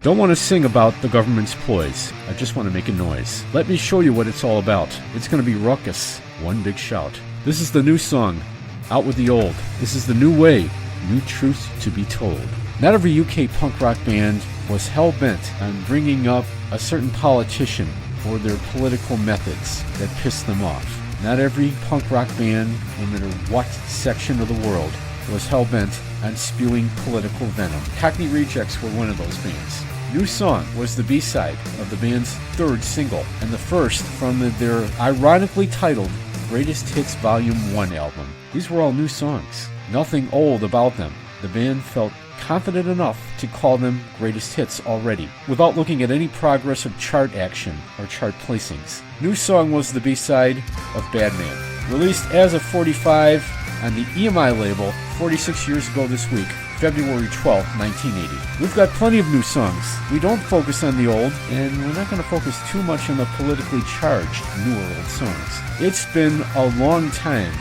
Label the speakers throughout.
Speaker 1: Don't want to sing about the government's ploys. I just want to make a noise. Let me show you what it's all about. It's going to be ruckus. One big shout. This is the new song. Out with the old. This is the new way. New truth to be told. Not every UK punk rock band was hell-bent on bringing up a certain politician or their political methods that pissed them off. Not every punk rock band, no matter what section of the world, was hell-bent on spewing political venom. Cockney Rejects were one of those bands. New Song was the B-side of the band's third single, and the first from their ironically titled Greatest Hits Volume 1 album. These were all new songs. Nothing old about them. The band felt confident enough to call them greatest hits already, without looking at any progress of chart action or chart placings. New Song was the B-side of Bad Man. Released as a 45 on the EMI label 46 years ago this week, February 12, 1980. We've got plenty of new songs. We don't focus on the old, and we're not going to focus too much on the politically charged newer old songs. It's been a long time,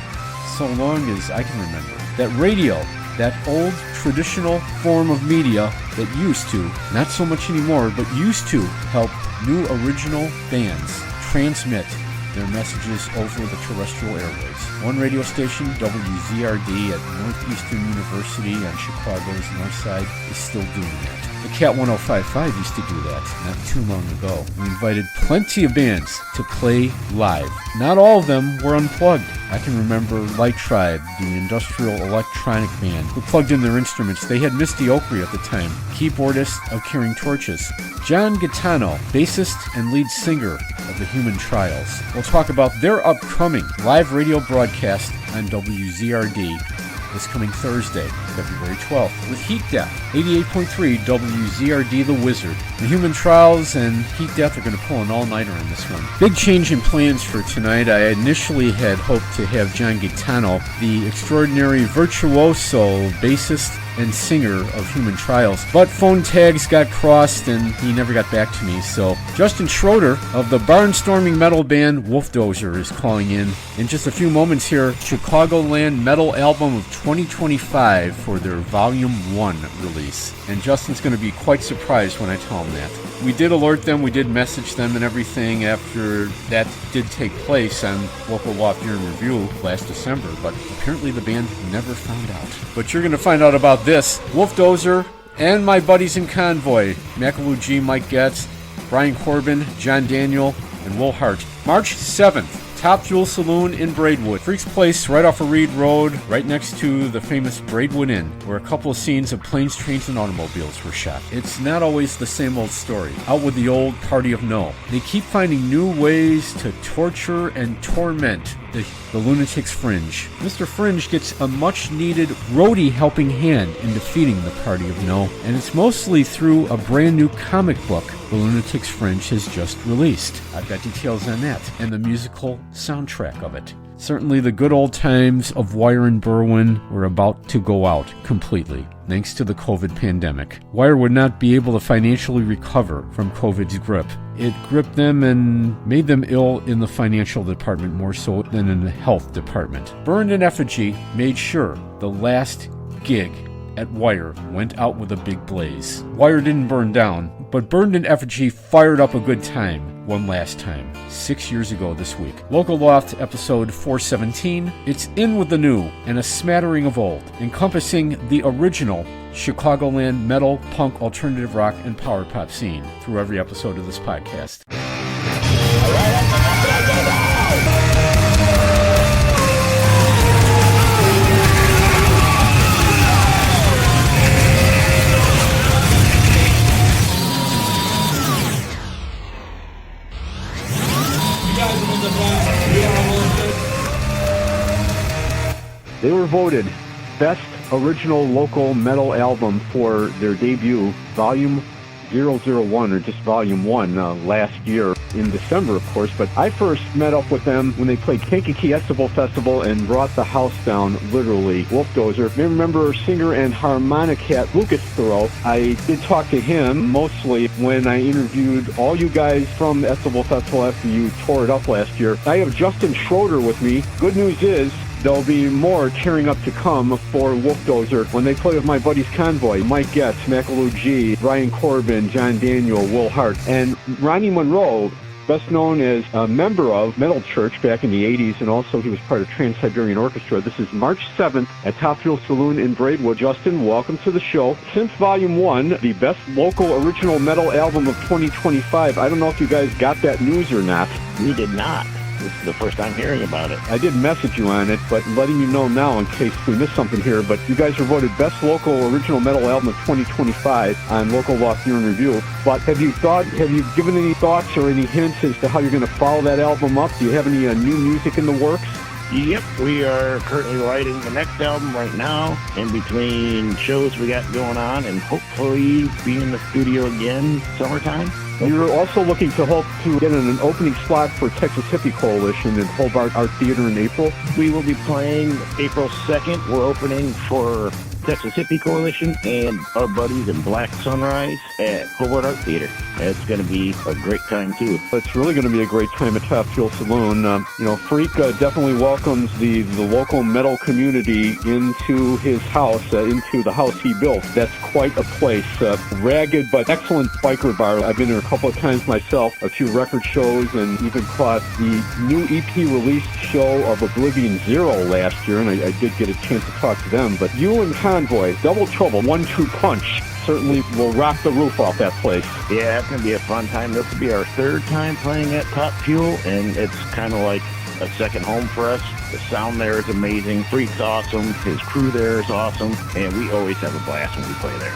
Speaker 1: so long as I can remember, that radio, that old traditional form of media that used to, not so much anymore, but used to help new original bands transmit their messages over the terrestrial airwaves. One radio station, WZRD at Northeastern University on Chicago's north side, is still doing that. The Cat 1055 used to do that not too long ago. We invited plenty of bands to play live. Not all of them were unplugged. I can remember Light Tribe, the industrial electronic band, who plugged in their instruments. They had Misty Oakley at the time, keyboardist of Carrying Torches. John Gaetano, bassist and lead singer of the Human Trials. We'll talk about their upcoming live radio broadcast on WZRD this coming Thursday, February 12th, with Heat Death, 88.3 WZRD The Wizard. The Human Trials and Heat Death are going to pull an all-nighter on this one. Big change in plans for tonight. I initially had hoped to have John Gaetano, the extraordinary virtuoso bassist and singer of Human Trials, but phone tags got crossed and he never got back to me. So Justin Schroeder of the barnstorming metal band Wofdozer is calling in just a few moments here. Chicagoland Metal Album of 2025 for their Volume 1 release, and Justin's going to be quite surprised when I tell him that. We did alert them, we did message them and everything after that did take place on Local Loft Year in Review last December, but apparently the band never found out. But you're going to find out about this. Wolfdozer and my buddies in Convoy, McAloo G, Mike Getz, Brian Corbin, John Daniel, and Will Hart. March 7th. Top Fuel Saloon in Braidwood. Freak's Place right off of Reed Road, right next to the famous Braidwood Inn, where a couple of scenes of planes, trains, and automobiles were shot. It's not always the same old story. Out with the old party of no. They keep finding new ways to torture and torment the Lunatics Fringe. Mr. Fringe gets a much-needed roadie helping hand in defeating the party of no, and it's mostly through a brand new comic book the Lunatics Fringe has just released. I've got details on that, and the musical soundtrack of it. Certainly the good old times of Wire and Berwyn were about to go out completely, thanks to the COVID pandemic. Wire would not be able to financially recover from COVID's grip. It gripped them and made them ill in the financial department more so than in the health department. Burned in Effigy made sure the last gig at Wire went out with a big blaze. Wire didn't burn down, but Burned in Effigy fired up a good time one last time, 6 years ago this week. Local Loft episode 417, it's in with the new and a smattering of old, encompassing the original Chicagoland metal, punk, alternative rock, and power pop scene through every episode of this podcast.
Speaker 2: They were voted Best Original Local Metal Album for their debut, Volume 001, or just Volume 1, last year in December, of course. But I first met up with them when they played Kankakee Festival and brought the house down, literally. Wolfdozer. I remember singer and harmonica Lucas Theroux. I did talk to him mostly when I interviewed all you guys from the Festival after you tore it up last year. I have Justin Schroeder with me. Good news is, There'll be more tearing up to come for Wolfdozer when they play with my buddies Convoy, Mike Getz, Macaloo G, Ryan Corbin, John Daniel, Will Hart, and Ronny Monroe, best known as a member of Metal Church back in the 80s, and also he was part of Trans-Siberian Orchestra. This is March 7th at Fuel Saloon in Braidwood. Justin, welcome to the show. Since Volume 1, the best local original metal album of 2025, I don't know if you guys got that news or not.
Speaker 3: We did not. This is the first time hearing about it.
Speaker 2: I did message you on it, but letting you know now in case we missed something here. But you guys were voted Best Local Original Metal Album of 2025 on Local Loft Year in Review. But have you given any thoughts or any hints as to how you're going to follow that album up? Do you have any new music in the works?
Speaker 3: Yep, we are currently writing the next album right now, in between shows we got going on, and hopefully be in the studio again summertime.
Speaker 2: You're also looking to hope to get an opening slot for Texas Hippie Coalition in Hobart Art Theater in April.
Speaker 3: We will be playing April 2nd. We're opening for Texas Hippie Coalition and our buddies in Black Sunrise at Hobart Art Theater. It's going to be a great time, too.
Speaker 2: It's really going to be a great time at Fuel Saloon. Freak definitely welcomes the local metal community into his house, into the house he built. That's quite a place. Ragged but excellent biker bar. I've been there a couple of times myself, a few record shows, and even caught the new EP release show of Oblivion Zero last year, and I did get a chance to talk to them. But you and Convoy, double trouble, 1-2 punch, certainly will rock the roof off that place.
Speaker 3: Yeah, it's going to be a fun time. This will be our third time playing at Top Fuel, and it's kind of like a second home for us. The sound there is amazing. Freak's awesome. His crew there is awesome, and we always have a blast when we play there.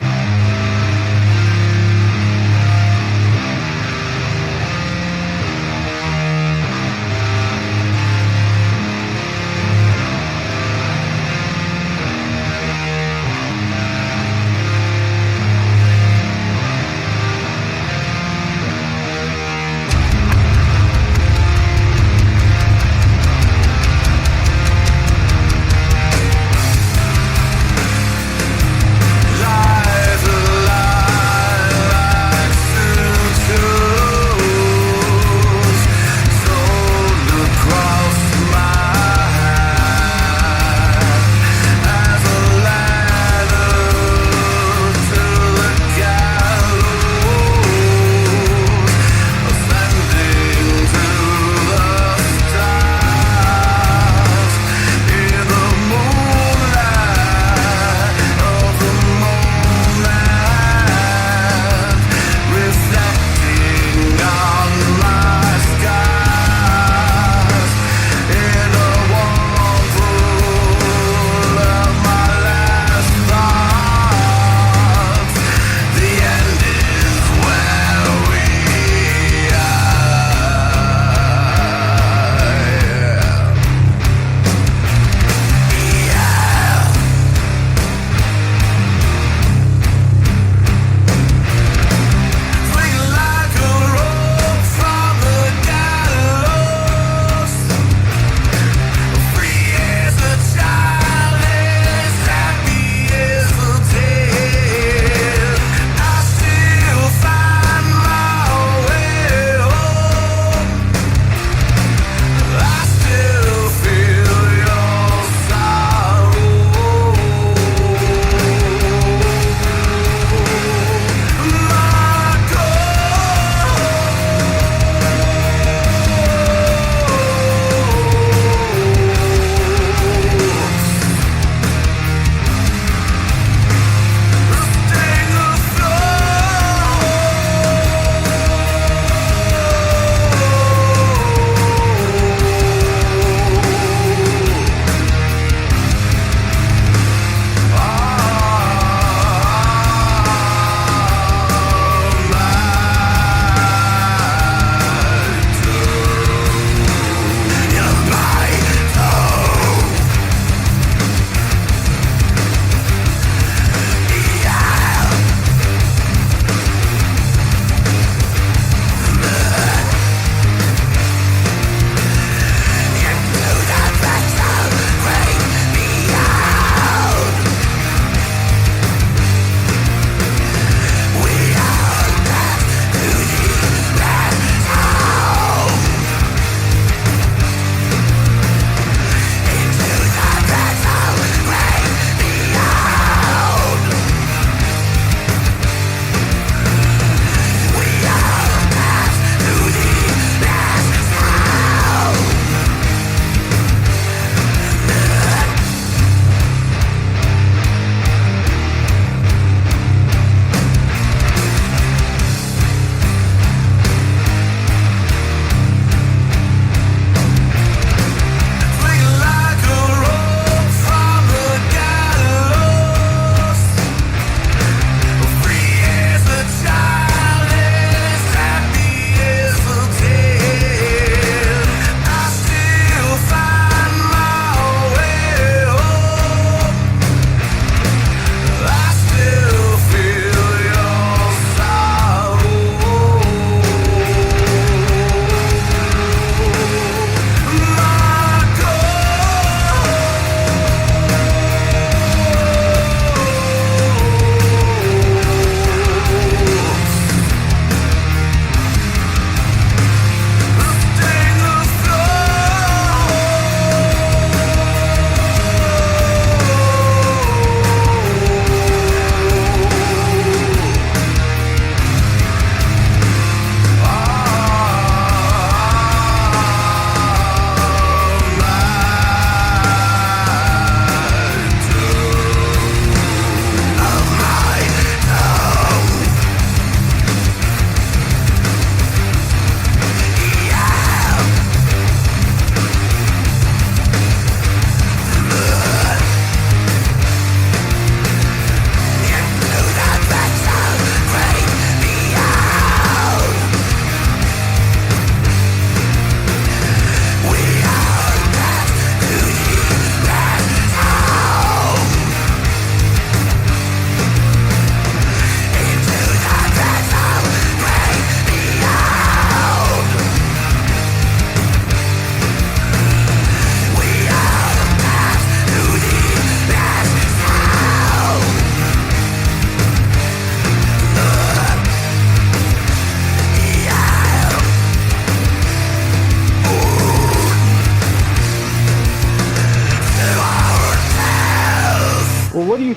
Speaker 4: Life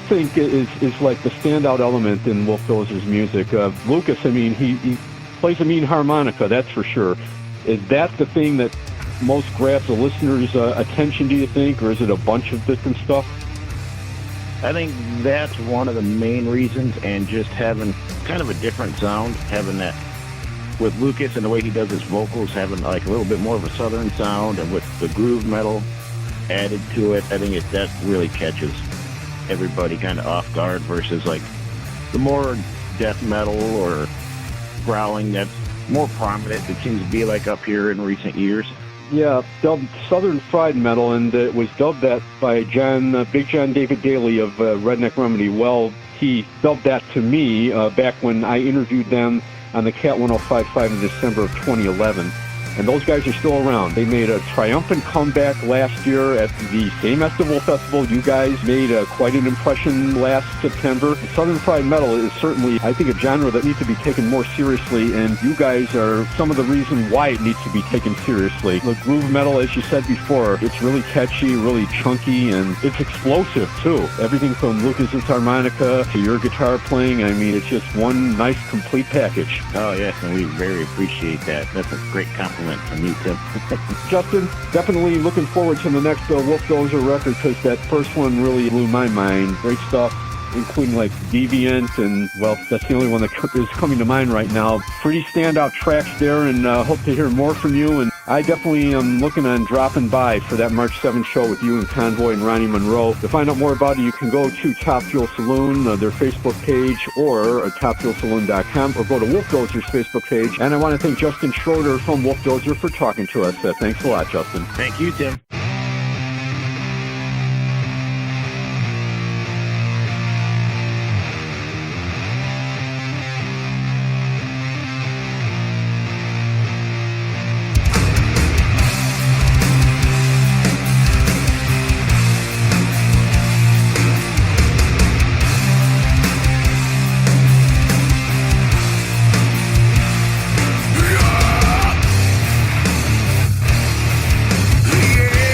Speaker 2: think is like the standout element in Wolfdozer's music? Lucas, I mean, he plays a mean harmonica, that's for sure. Is that the thing that most grabs the listener's attention, do you think, or is it a bunch of different stuff?
Speaker 3: I think that's one of the main reasons, and just having kind of a different sound, having that with Lucas and the way he does his vocals, having like a little bit more of a southern sound, and with the groove metal added to it, I think that really catches everybody kind of off guard versus like the more death metal or growling that's more prominent, it seems to be like up here in recent years.
Speaker 2: Yeah, dubbed Southern Fried Metal, and it was dubbed that by Big John David Daly of Redneck Remedy. Well, he dubbed that to me back when I interviewed them on the Cat 105.5 in December of 2011. And those guys are still around. They made a triumphant comeback last year at the same Festival Festival. You guys made quite an impression last September. Southern Fried Metal is certainly, I think, a genre that needs to be taken more seriously, and you guys are some of the reason why it needs to be taken seriously. The groove metal, as you said before, it's really catchy, really chunky, and it's explosive, too. Everything from Lucas's harmonica to your guitar playing, I mean, it's just one nice, complete package.
Speaker 3: Oh, yes, and we very appreciate that. That's a great compliment from you, Tim.
Speaker 2: Justin, definitely looking forward to the next Wolfdozer record, because that first one really blew my mind. Great stuff, including like Deviant, and well, that's the only one that is coming to mind right now. Pretty standout tracks there, and hope to hear more from you. And I definitely am looking on dropping by for that March 7th show with you and Convoy and Ronny Monroe. To find out more about it, you can go to Top Fuel Saloon, their Facebook page, or topfuelsaloon.com, or go to Wolfdozer's Facebook page. And I want to thank Justin Schroeder from Wolfdozer for talking to us. Thanks a lot, Justin.
Speaker 3: Thank you, Tim.
Speaker 4: Yeah.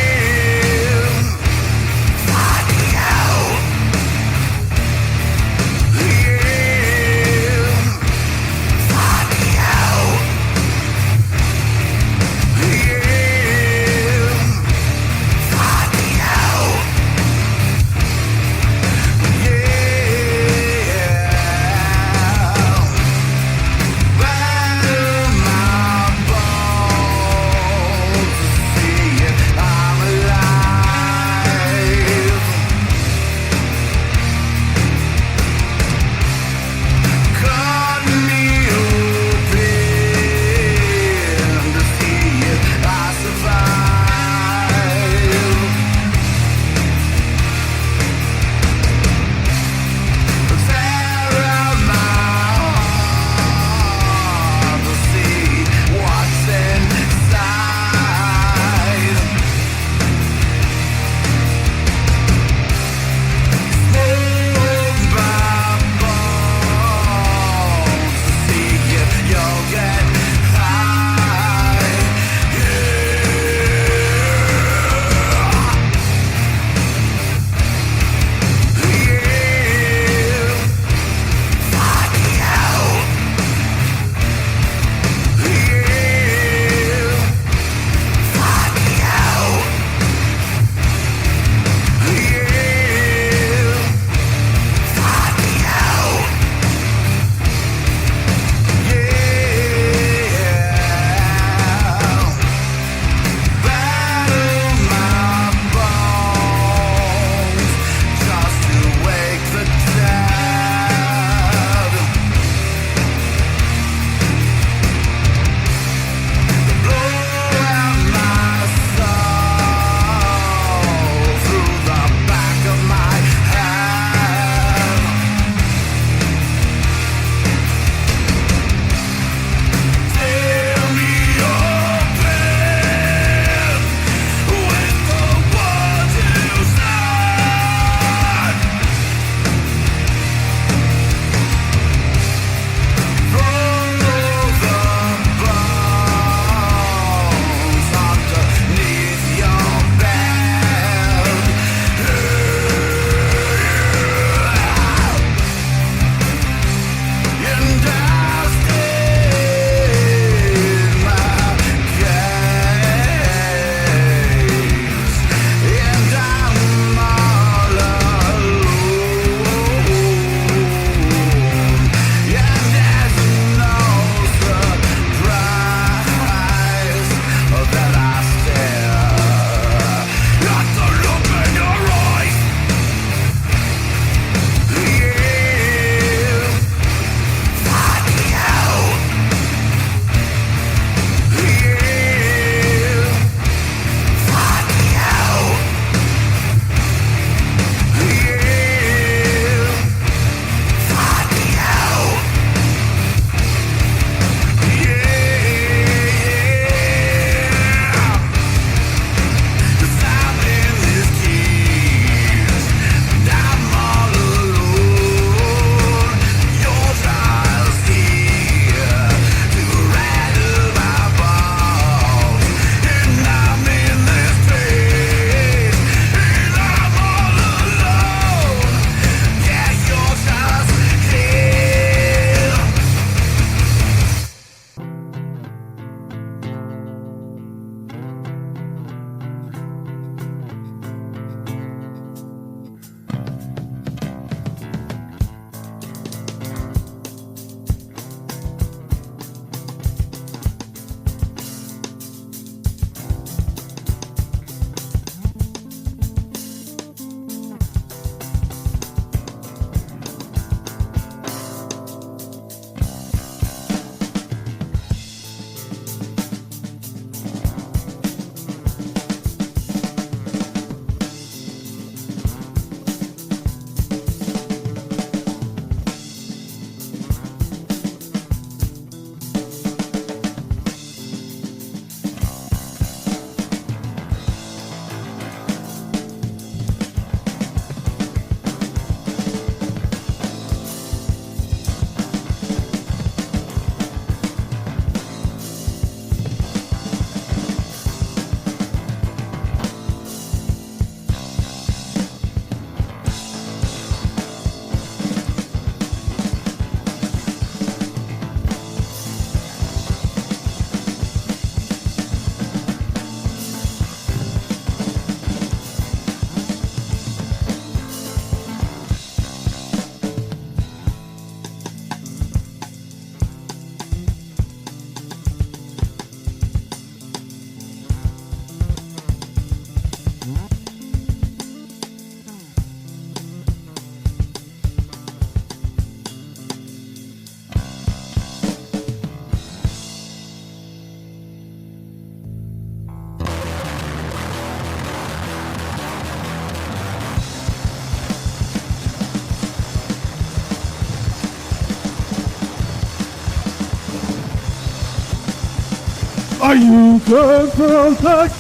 Speaker 1: Are you the perfect?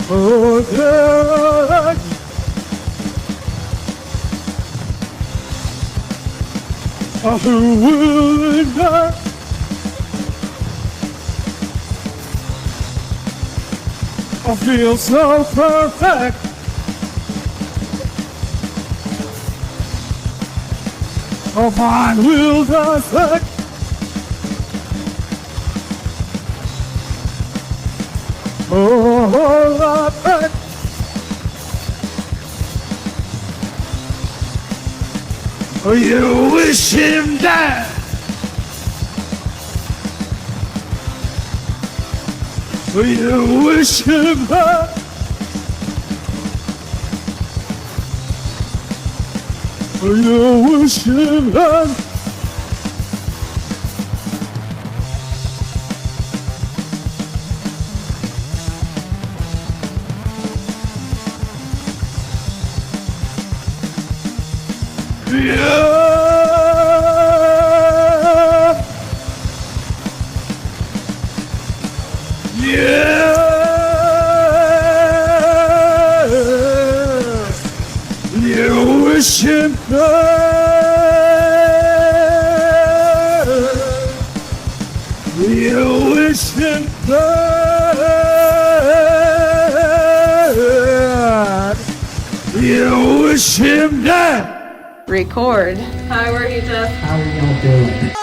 Speaker 1: Perfect. Are you willing to? I feel so perfect. Oh, mine will perfect. Oh, perfect. Oh, you wish him dead. Oh, you wish him dead. Oh, you wish him dead. Yeah. Yeah. You wish him dead. You wish him dead. You wish him dead.
Speaker 4: Record. Hi, where are you, Jeff?
Speaker 5: How are y'all doing?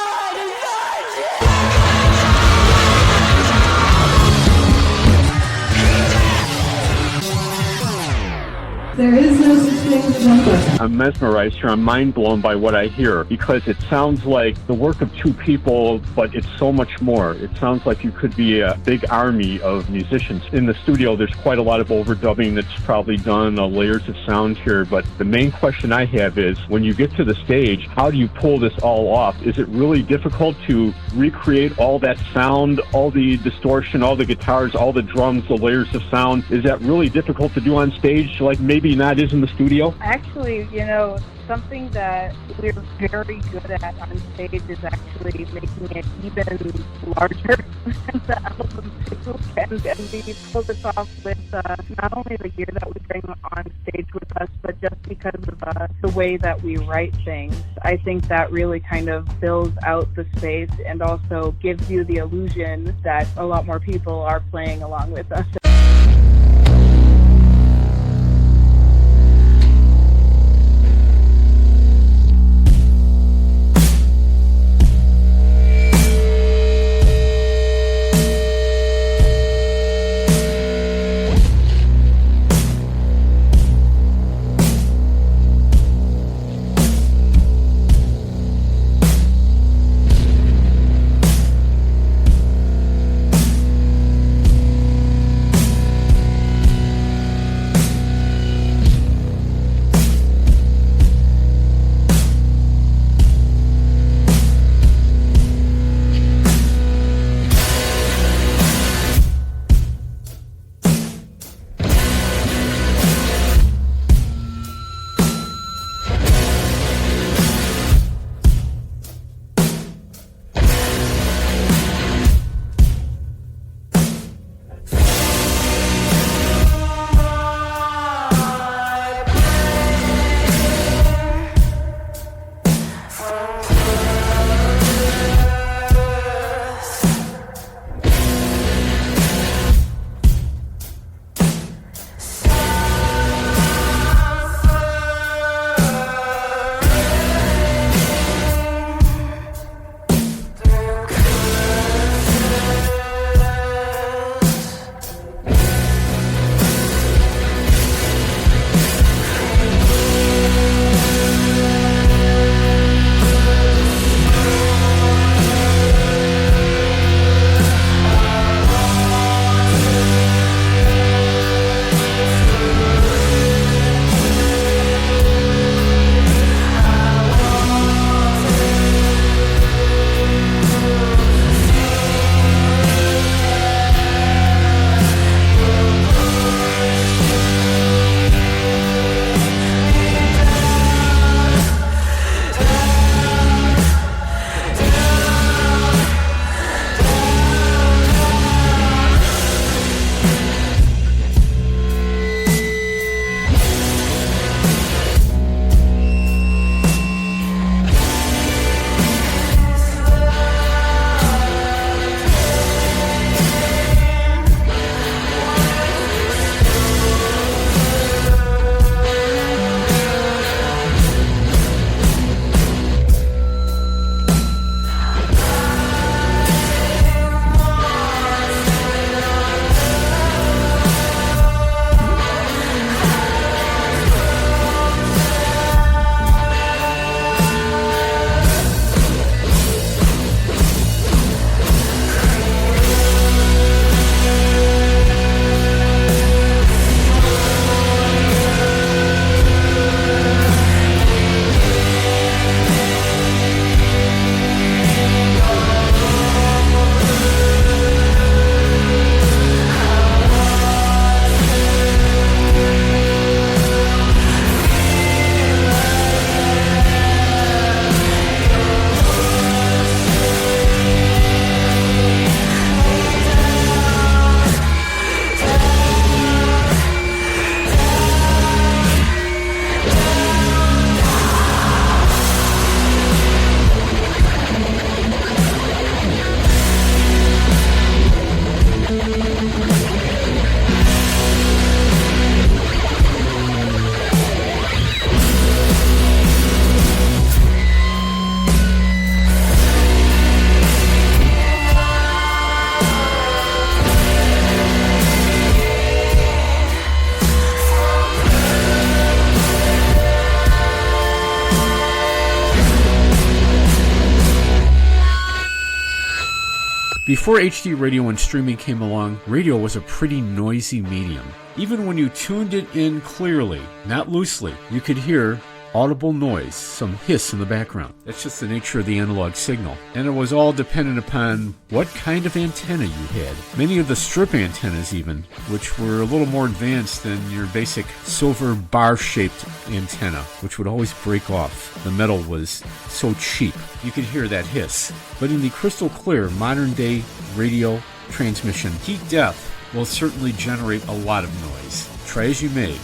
Speaker 5: There is no such thing as one person.
Speaker 2: I'm mesmerized here. I'm mind blown by what I hear because it sounds like the work of two people, but it's so much more. It sounds like you could be a big army of musicians. In the studio, there's quite a lot of overdubbing that's probably done, layers of sound here, but the main question I have is, when you get to the stage, how do you pull this all off? Is it really difficult to recreate all that sound, all the distortion, all the guitars, all the drums, the layers of sound? Is that really difficult to do on stage, like maybe not is in the studio?
Speaker 6: Actually, you know, something that we're very good at on stage is actually making it even larger than the album too. And we pull this off with not only the gear that we bring on stage with us, but just because of the way that we write things. I think that really kind of fills out the space and also gives you the illusion that a lot more people are playing along with us.
Speaker 1: Before HD radio and streaming came along, radio was a pretty noisy medium. Even when you tuned it in clearly, not loosely, you could hear audible noise, some hiss in the background. That's just the nature of the analog signal. And it was all dependent upon what kind of antenna you had. Many of the strip antennas even, which were a little more advanced than your basic silver bar-shaped antenna, which would always break off. The metal was so cheap. You could hear that hiss. But in the crystal clear modern-day radio transmission, heat death will certainly generate a lot of noise. Try as you may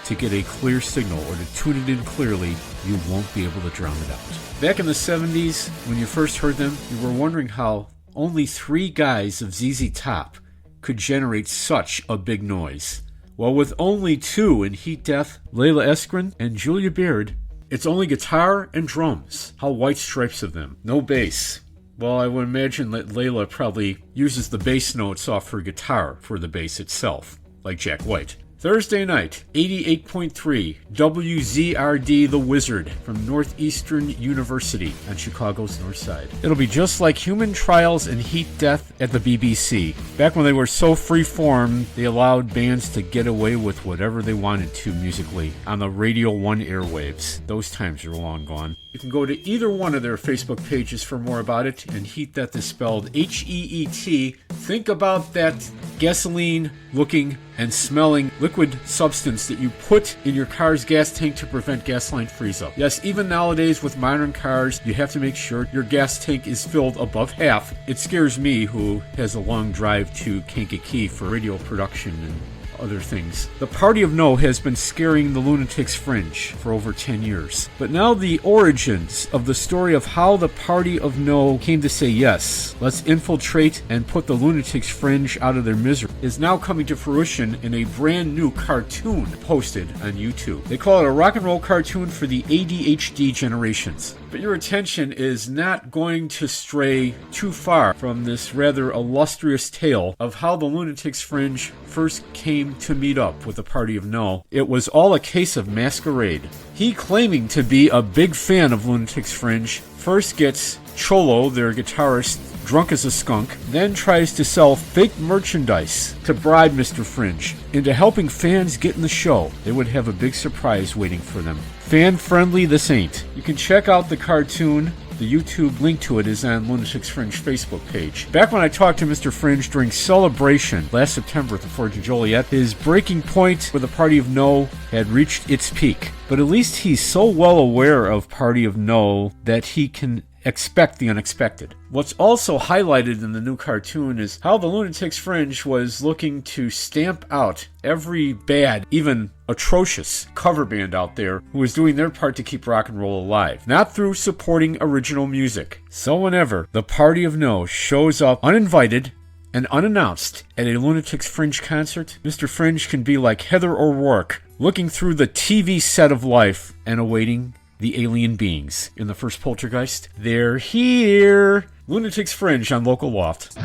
Speaker 1: to get a clear signal or to tune it in clearly, you won't be able to drown it out. Back in the 70s, when you first heard them, you were wondering how only 3 guys of ZZ Top could generate such a big noise. Well, with only 2 in Heat Death, Layla Eskren and Julia Baird, it's only guitar and drums. How white stripes of them. No bass. Well, I would imagine that Layla probably uses the bass notes off her guitar for the bass itself, like Jack White. Thursday night, 88.3 WZRD The Wizard from Northeastern University on Chicago's North Side. It'll be just like Human Trials and Heat Death at the BBC. Back when they were so free-form, they allowed bands to get away with whatever they wanted to musically on the Radio 1 airwaves. Those times are long gone. You can go to either one of their Facebook pages for more about it, and Heat Death is spelled H-E-E-T. Think about that gasoline-looking and smelling liquid substance that you put in your car's gas tank to prevent gasoline freeze-up. Yes, even nowadays with modern cars, you have to make sure your gas tank is filled above half. It scares me, who has a long drive to Kankakee for radio production and other things. The Party of No has been scaring the Lunatics Fringe for over 10 years. But now the origins of the story of how the Party of No came to say yes, let's infiltrate and put the Lunatics Fringe out of their misery, is now coming to fruition in a brand new cartoon posted on YouTube. They call it a rock and roll cartoon for the ADHD generations. But your attention is not going to stray too far from this rather illustrious tale of how the Lunatics Fringe first came to meet up with the Party of No. It was all a case of masquerade. He, claiming to be a big fan of Lunatics Fringe, first gets Cholo, their guitarist, drunk as a skunk, then tries to sell fake merchandise to bribe Mr. Fringe into helping fans get in the show. They would have a big surprise waiting for them. Fan-friendly this ain't. You can check out the cartoon. The YouTube link to it is on Lunatics Fringe Facebook page. Back when I talked to Mr. Fringe during Celebration last September at the Forge of Joliet, his breaking point with the Party of No had reached its peak. But at least he's so well aware of Party of No that he can expect the unexpected. What's also highlighted in the new cartoon is how the Lunatics Fringe was looking to stamp out every bad, even atrocious cover band out there who was doing their part to keep rock and roll alive, not through supporting original music. So whenever the Party of No shows up uninvited and unannounced at a Lunatics Fringe concert, Mr. Fringe can be like Heather O'Rourke, looking through the TV set of life and awaiting the alien beings. In the first Poltergeist, they're here. Lunatics Fringe on local Loft.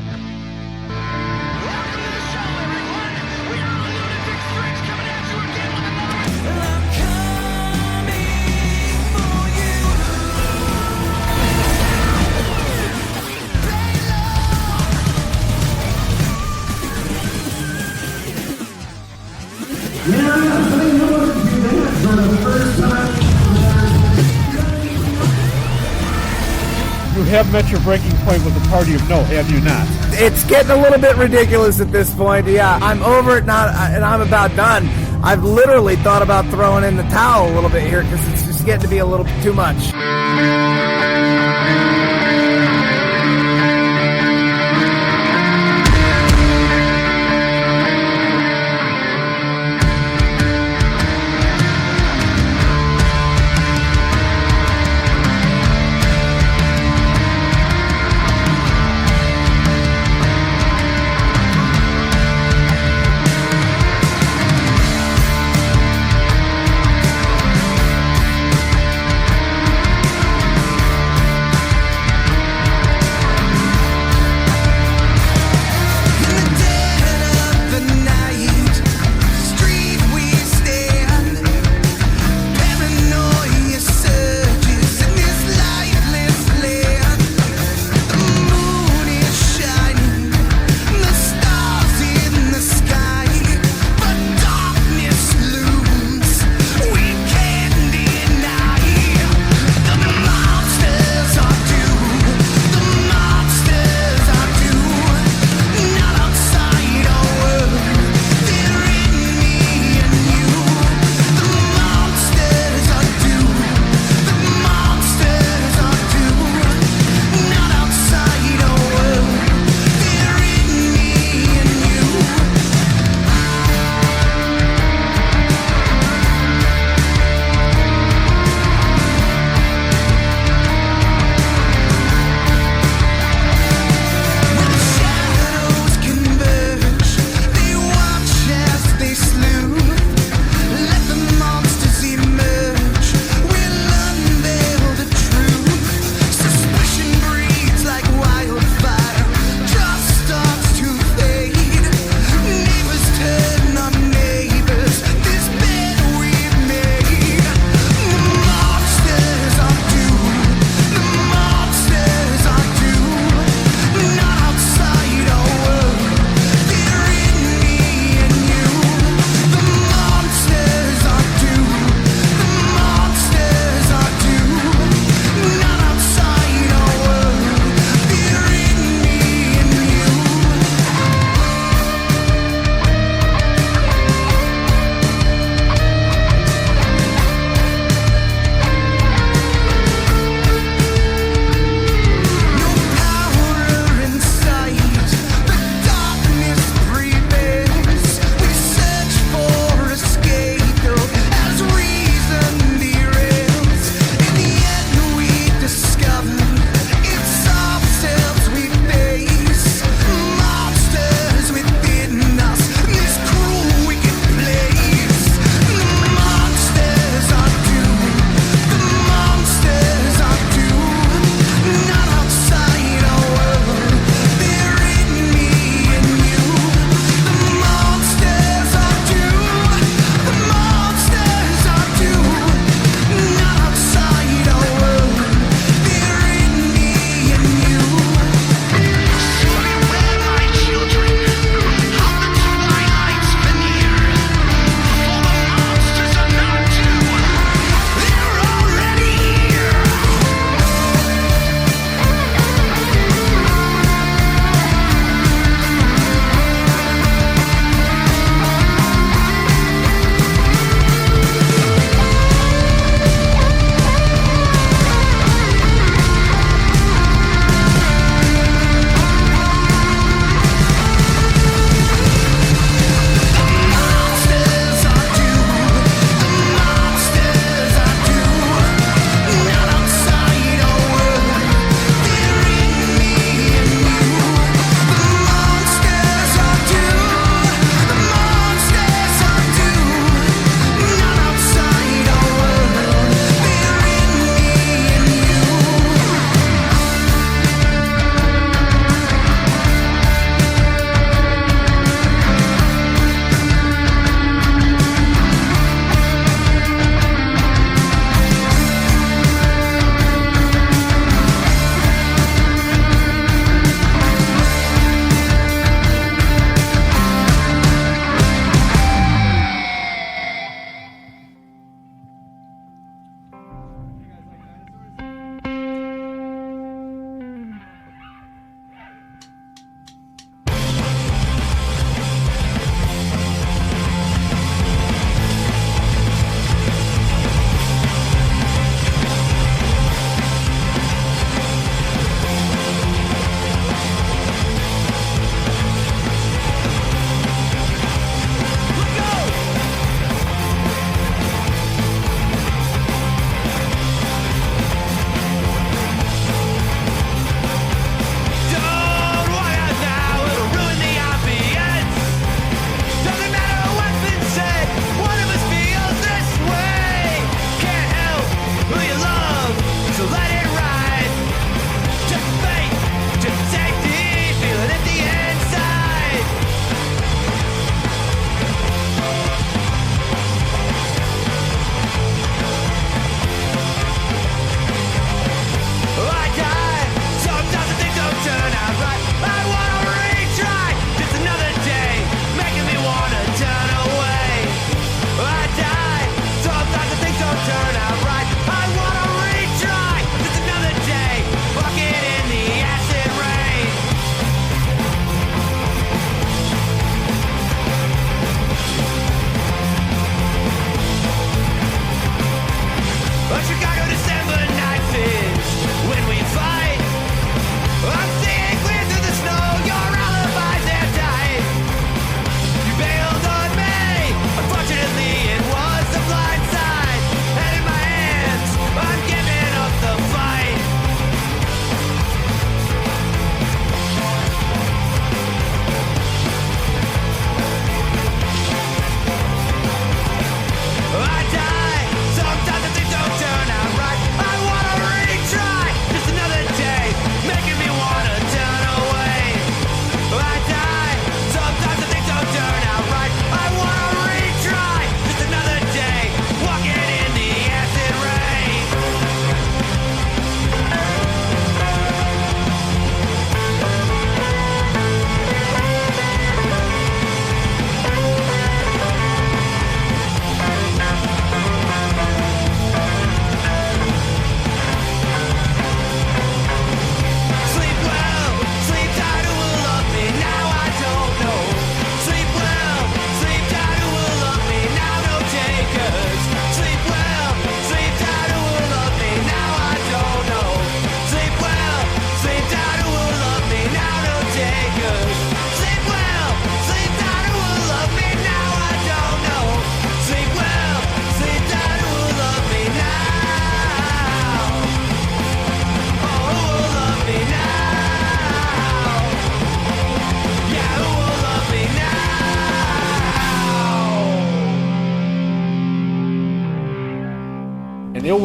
Speaker 1: You have met your breaking point with the Party of No, have you not?
Speaker 7: It's getting a little bit ridiculous at this point. Yeah, I'm over it now, and I'm about done. I've literally thought about throwing in the towel a little bit here because it's just getting to be a little too much.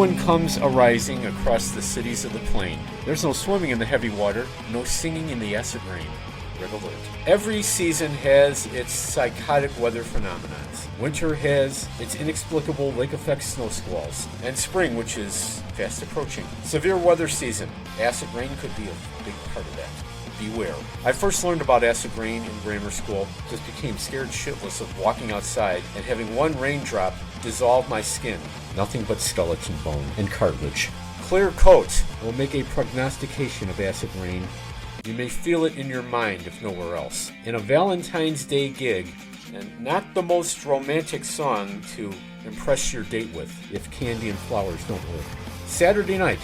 Speaker 1: one comes arising across the cities of the plain. There's no swimming in the heavy water, no singing in the acid rain. Red alert. Every season has its psychotic weather phenomenons. Winter has its inexplicable lake effect snow squalls, and spring, which is fast approaching. Severe weather season. Acid rain could be a big part of that. Beware. I first learned about acid rain in grammar school, just became scared shitless of walking outside and having one raindrop dissolve my skin. Nothing but skeleton bone and cartilage. Clear coat will make a prognostication of acid rain. You may feel it in your mind, if nowhere else. In a Valentine's Day gig, and not the most romantic song to impress your date with, if candy and flowers don't work. Saturday night,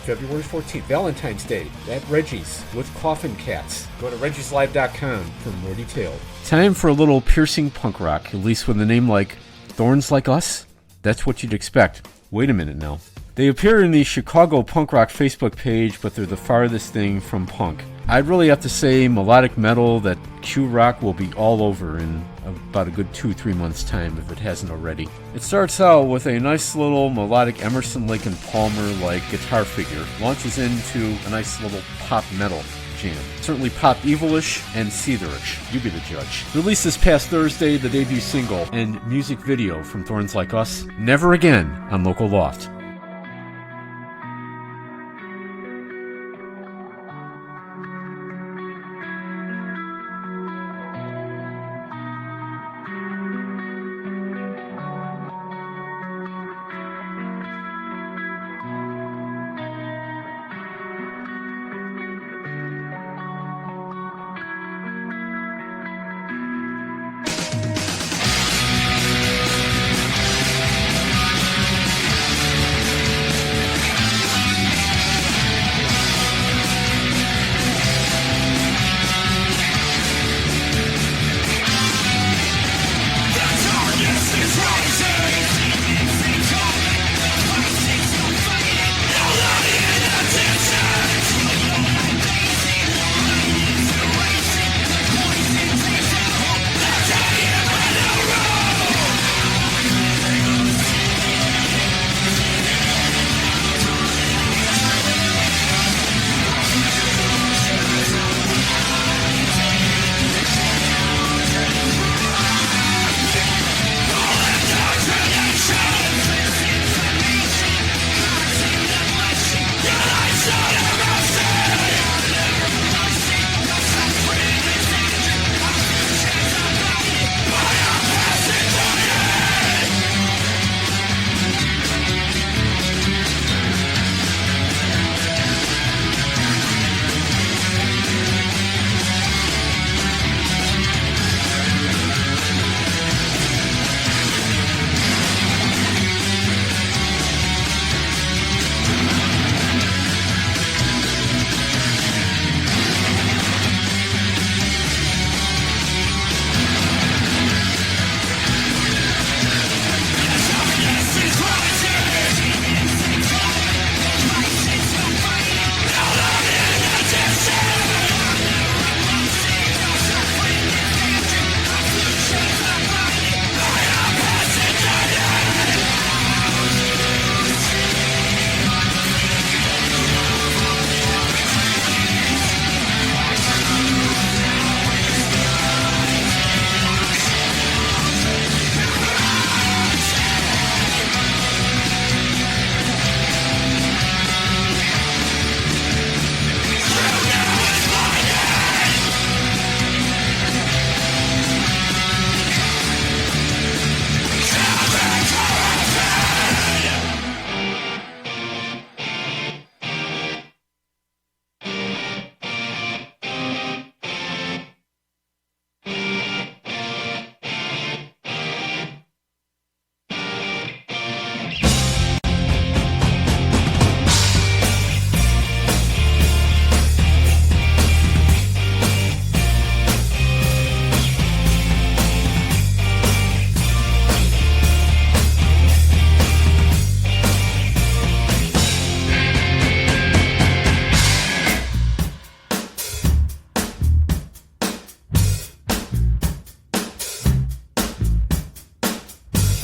Speaker 1: February 14th, Valentine's Day, at Reggie's with Coffin Cats. Go to reggieslive.com for more detail. Time for a little piercing punk rock, at least with a name like Thorns Like Us? That's what you'd expect. Wait a minute now. They appear in the Chicago punk rock Facebook page, but they're the farthest thing from punk. I'd really have to say melodic metal that Q-Rock will be all over in about a good 2-3 months' time if it hasn't already. It starts out with a nice little melodic Emerson, Lake and Palmer-like guitar figure, launches into a nice little pop metal jam. Certainly pop evilish and seetherish. You be the judge. Released this past Thursday, the debut single and music video from Thorns Like Us, Never Again on Local Loft.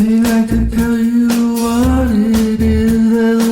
Speaker 8: Maybe I could tell you what it is that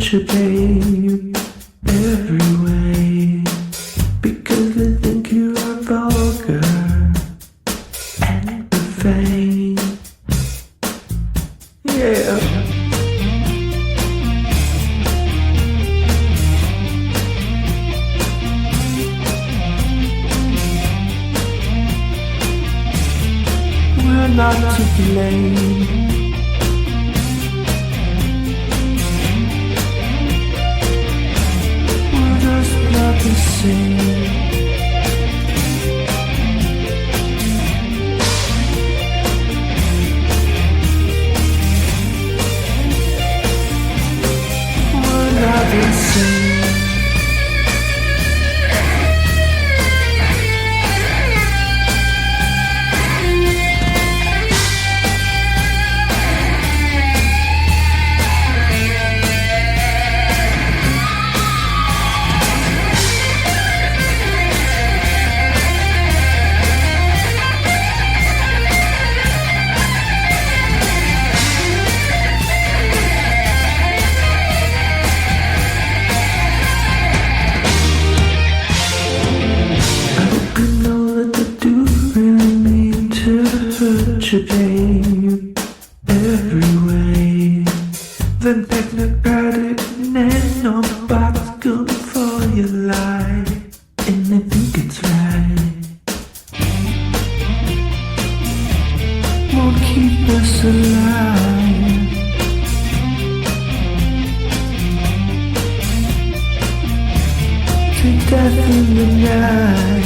Speaker 8: such a pain every way, because they think you are vulgar and profane. Yeah. We're not to blame. We're just not the same. We're not the same. Pain every way. The technocratic nanobots come for your life, and they think it's right. Won't keep us alive. To death in the night.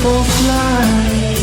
Speaker 8: False lies.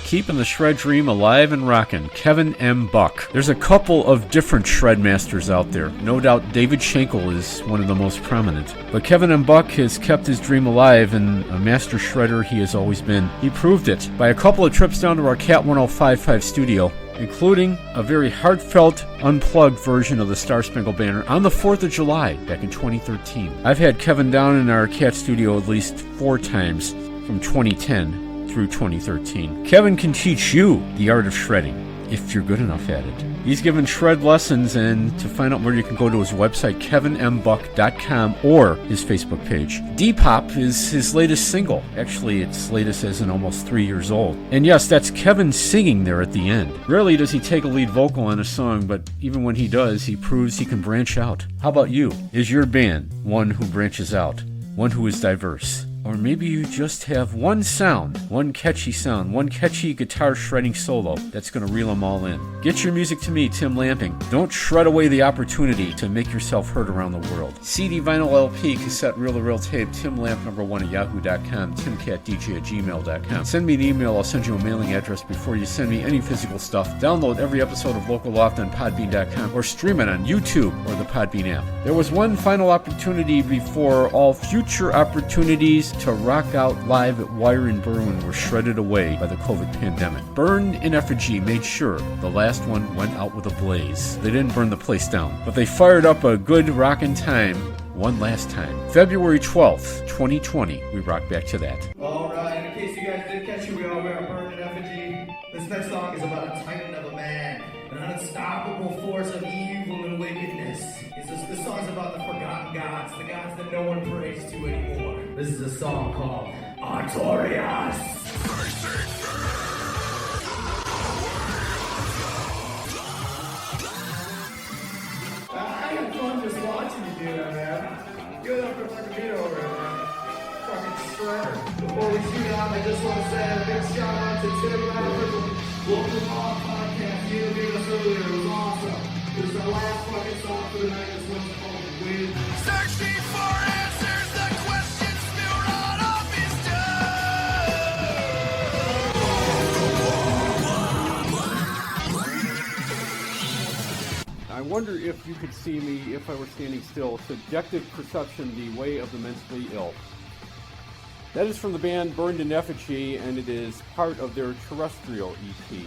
Speaker 1: Keeping the shred dream alive and rockin', Kevin M. Buck. There's a couple of different shred masters out there. No doubt David Schenkel is one of the most prominent. But Kevin M. Buck has kept his dream alive, and a master shredder he has always been. He proved it by a couple of trips down to our Cat 1055 studio, including a very heartfelt, unplugged version of the Star Spangled Banner on the 4th of July back in 2013. I've had Kevin down in our Cat studio at least 4 times from 2010 through 2013. Kevin can teach you the art of shredding if you're good enough at it. He's given shred lessons, and to find out more you can go to his website kevinmbuck.com or his Facebook page. Depop is his latest single. Actually, it's latest as in almost 3 years old. And yes, that's Kevin singing there at the end. Rarely does he take a lead vocal on a song, but even when he does, he proves he can branch out. How about you? Is your band one who branches out? One who is diverse? Or maybe you just have one sound, one catchy sound, one catchy guitar shredding solo that's going to reel them all in. Get your music to me, Tim Lamping. Don't shred away the opportunity to make yourself heard around the world. CD, vinyl, LP, cassette, reel-to-reel tape, timlamp1 at yahoo.com, timcatdj@gmail.com. Send me an email, I'll send you a mailing address before you send me any physical stuff. Download every episode of Local Loft on podbean.com or stream it on YouTube or the Podbean app. There was one final opportunity before all future opportunities to rock out live at Wire and Berwyn were shredded away by the COVID pandemic. Burned in Effigy made sure the last one went out with a blaze. They didn't burn the place down, but they fired up a good rockin' time one last time. February 12th, 2020, we rock back to that.
Speaker 9: Alright, in case you guys didn't catch it, we are Burned in Effigy. This next song is about a titan of a man, an unstoppable force of evil and wickedness. This song's about the forgotten gods, the gods that no one prays to anymore. This is a song called Artorias. I had fun just watching you do that, man. Good up to fucking beat over it, man. Fucking shredder. Before we shoot out, I just want to say a big shout out to Tim Lamping from Local Loft Podcast. He interviewed us earlier. It was awesome. This is our last fucking song for the night. This one's called Wind.
Speaker 10: Searching for answers, the questions still run off his tongue.
Speaker 1: I wonder if you could see me if I were standing still. Subjective perception, the way of the mentally ill. That is from the band Burned in Effigy, and it is part of their Terrestrial EP.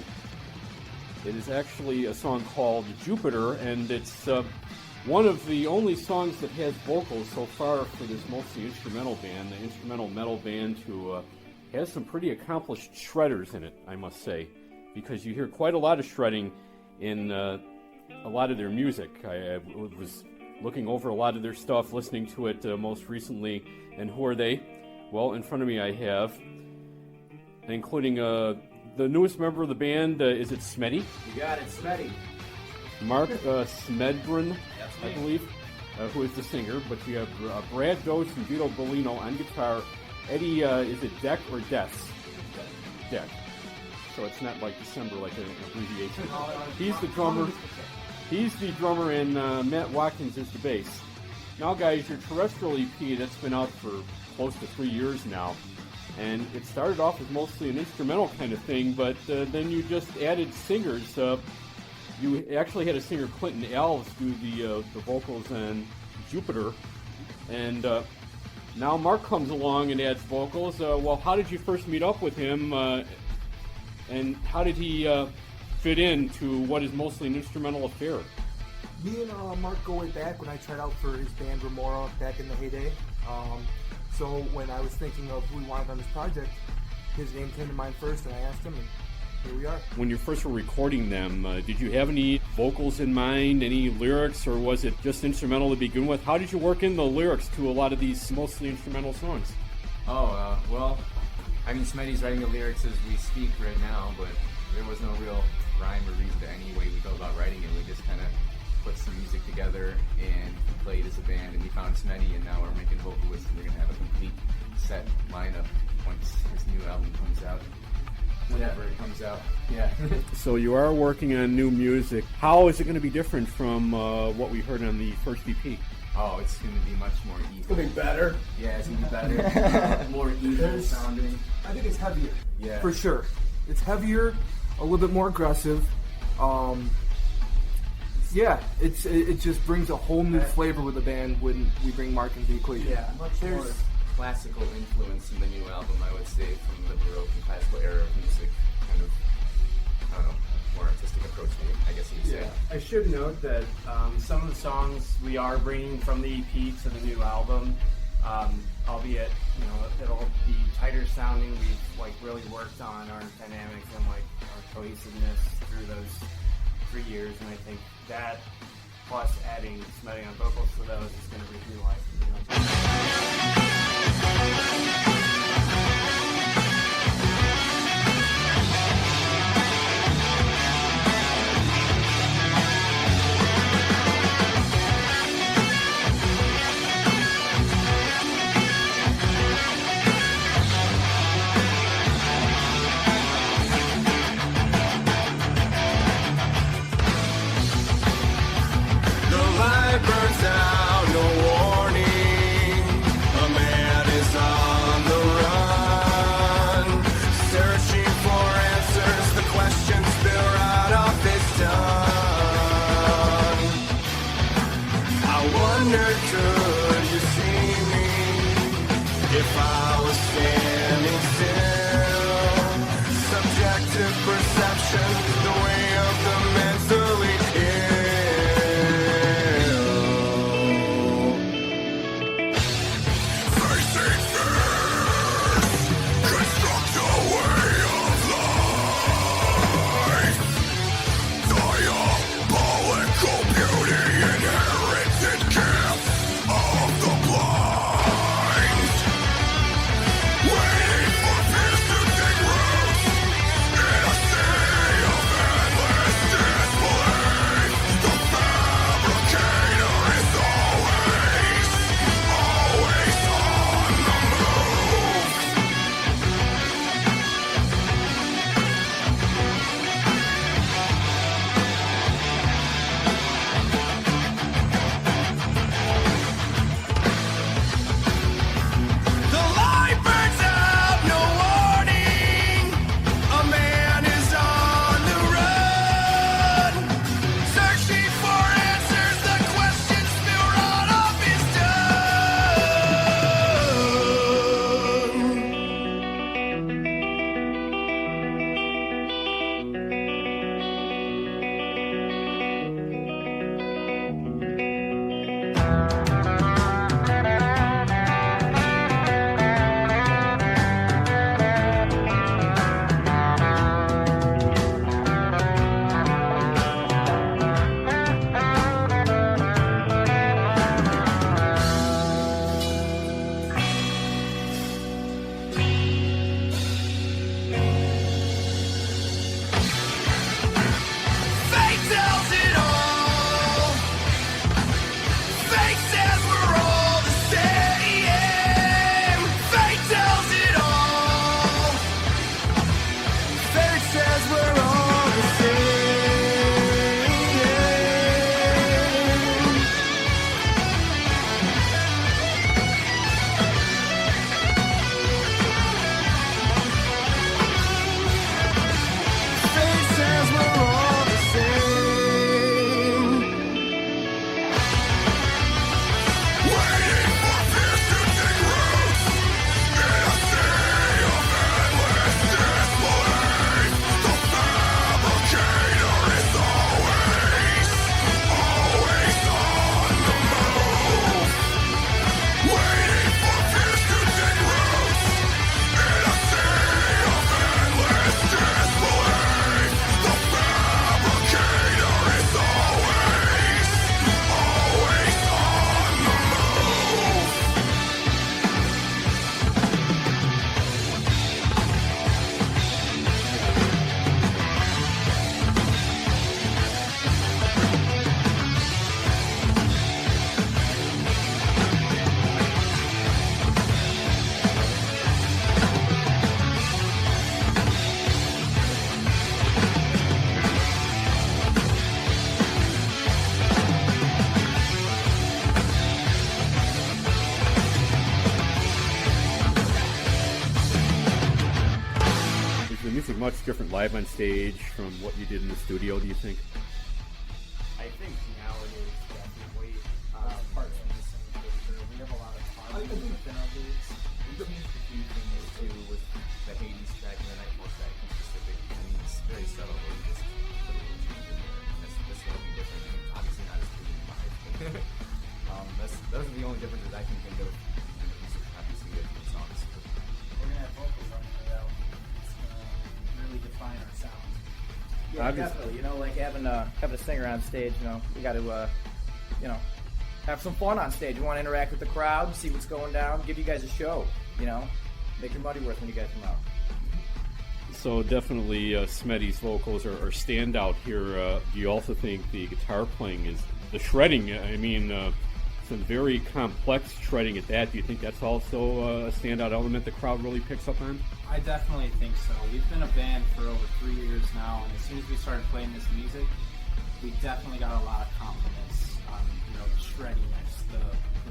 Speaker 1: It is actually a song called Jupiter, and it's one of the only songs that has vocals so far for this mostly instrumental band, the instrumental metal band, who has some pretty accomplished shredders in it, I must say, because you hear quite a lot of shredding in a lot of their music. I was looking over a lot of their stuff, listening to it most recently, and who are they? Well, in front of me I have, including the newest member of the band, is it Smeddy?
Speaker 11: You got it, Smeddy.
Speaker 1: Mark Smedbrun, I believe, who is the singer, but you have Brad Dose and Vito Bellino on guitar. Eddie, is it Deck or Death? Deck. So it's not like December, like an abbreviation. He's the drummer. He's the drummer, and Matt Watkins is the bass. Now, guys, your terrestrial EP, that's been out for close to 3 years now, and it started off as mostly an instrumental kind of thing, but then you just added singers. You actually had a singer, Clinton Alves, do the vocals on Jupiter, and now Mark comes along and adds vocals. Well, how did you first meet up with him, and how did he fit into what is mostly an instrumental affair?
Speaker 12: Me and Mark go way back when I tried out for his band Remora back in the heyday. So when I was thinking of who we wanted on this project, his name came to mind first, and I asked him, and here we are.
Speaker 1: When you first were recording them, did you have any vocals in mind, any lyrics, or was it just instrumental to begin with? How did you work in the lyrics to a lot of these mostly instrumental songs?
Speaker 11: Well, I mean, Smeddy's writing the lyrics as we speak right now, but there was no real rhyme or reason to any way we go about writing it. We just kind of put some music together and played as a band, and we found Smeddy, and now we're making vocalists, and we're going to have a complete set lineup once his new album comes out. Whenever it comes out. Yeah.
Speaker 1: So you are working on new music. How is it going to be different from what we heard on the first EP?
Speaker 11: Oh, it's going to be much more evil.
Speaker 12: It's going to be better.
Speaker 11: Yeah, it's going to be better. More evil sounding.
Speaker 12: I think it's heavier.
Speaker 11: Yeah.
Speaker 12: For sure. It's heavier, a little bit more aggressive. Yeah, it just brings a whole new flavor with the band when we bring Mark into the equation.
Speaker 11: Yeah, there's classical influence in the new album, I would say, from the Baroque and classical era of music, kind of, I don't know, more artistic approach, I guess you'd say.
Speaker 13: I should note that some of the songs we are bringing from the EP to the new album, albeit, it'll be tighter sounding. We've really worked on our dynamics and our cohesiveness through those 3 years, and I think that plus adding Smeddy on vocals to those is going to breathe new life into the
Speaker 10: The light burns out, no warning.
Speaker 1: much different live on stage from what you did in the studio, do you think?
Speaker 13: I think now it is definitely parts of the same picture. We have a lot of harmony within our leads.
Speaker 11: We changed a few things too with the Hades track and the Nightfall track in specific. I mean, it's very subtle, but we just put a little change in there. That's going to be different. I mean, obviously not as big as live. Those are the only differences I can think of. Obviously, we have different songs.
Speaker 14: We're going to have vocals on the album. It's going to really define our sound.
Speaker 15: Yeah, definitely. You know, like having a singer on stage, you know, we got to, you know, have some fun on stage. We want to interact with the crowd, see what's going down, give you guys a show, you know, make your money worth when you guys come out.
Speaker 1: So definitely Smetty's vocals are standout here. Do you also think the guitar playing is, the shredding, I mean, some very complex shredding at that. Do you think that's also a standout element the crowd really picks up on?
Speaker 14: I definitely think so. We've been a band for over 3 years now, and as soon as we started playing this music, we definitely got a lot of compliments on, you know, the shreddiness, the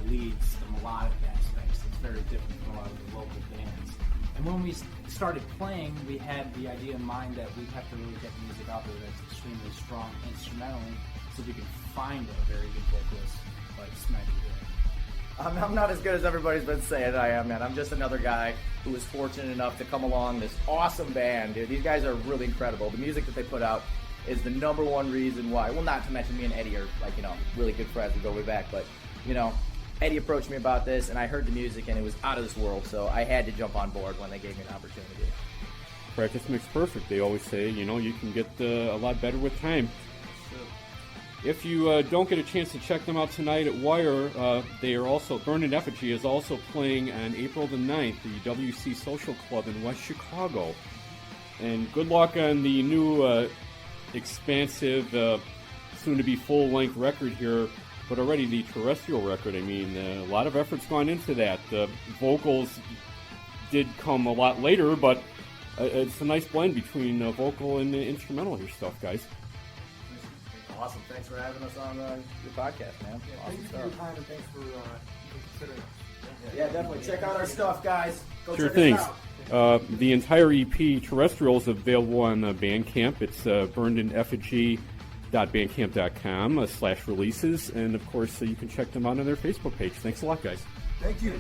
Speaker 14: leads, the melodic aspects. It's very different from a lot of the local bands. And when we started playing, we had the idea in mind that we have to really get the music out there that's extremely strong instrumentally, so we can find a very good vocalist like Smetty here.
Speaker 15: I'm not as good as everybody's been saying I am, man. I'm just another guy who was fortunate enough to come along this awesome band, dude. These guys are really incredible. The music that they put out is the number one reason why. Well, not to mention me and Eddie are, like, you know, really good friends. We go way back. But, you know, Eddie approached me about this, and I heard the music, and it was out of this world. So I had to jump on board when they gave me an opportunity.
Speaker 1: Practice makes perfect. They always say, you know, you can get a lot better with time. If you don't get a chance to check them out tonight at Wire, they are also, Burn in Effigy is also playing on April the 9th, the WC Social Club in West Chicago. And good luck on the new expansive, soon-to-be full-length record here, but already the terrestrial record. I mean, a lot of effort's gone into that. The vocals did come a lot later, but it's a nice blend between vocal and instrumental here stuff, guys.
Speaker 15: Awesome. Thanks for having us on your podcast, man.
Speaker 12: Yeah,
Speaker 15: awesome
Speaker 12: thank you for your time, and thanks for considering us.
Speaker 15: Yeah, definitely. Check out our stuff, guys. Go
Speaker 1: Sure
Speaker 15: check
Speaker 1: things.
Speaker 15: us out.
Speaker 1: The entire EP Terrestrial is available on Bandcamp. It's burnedineffigy.bandcamp.com/releases, and of course you can check them out on their Facebook page. Thanks a lot, guys.
Speaker 12: Thank you.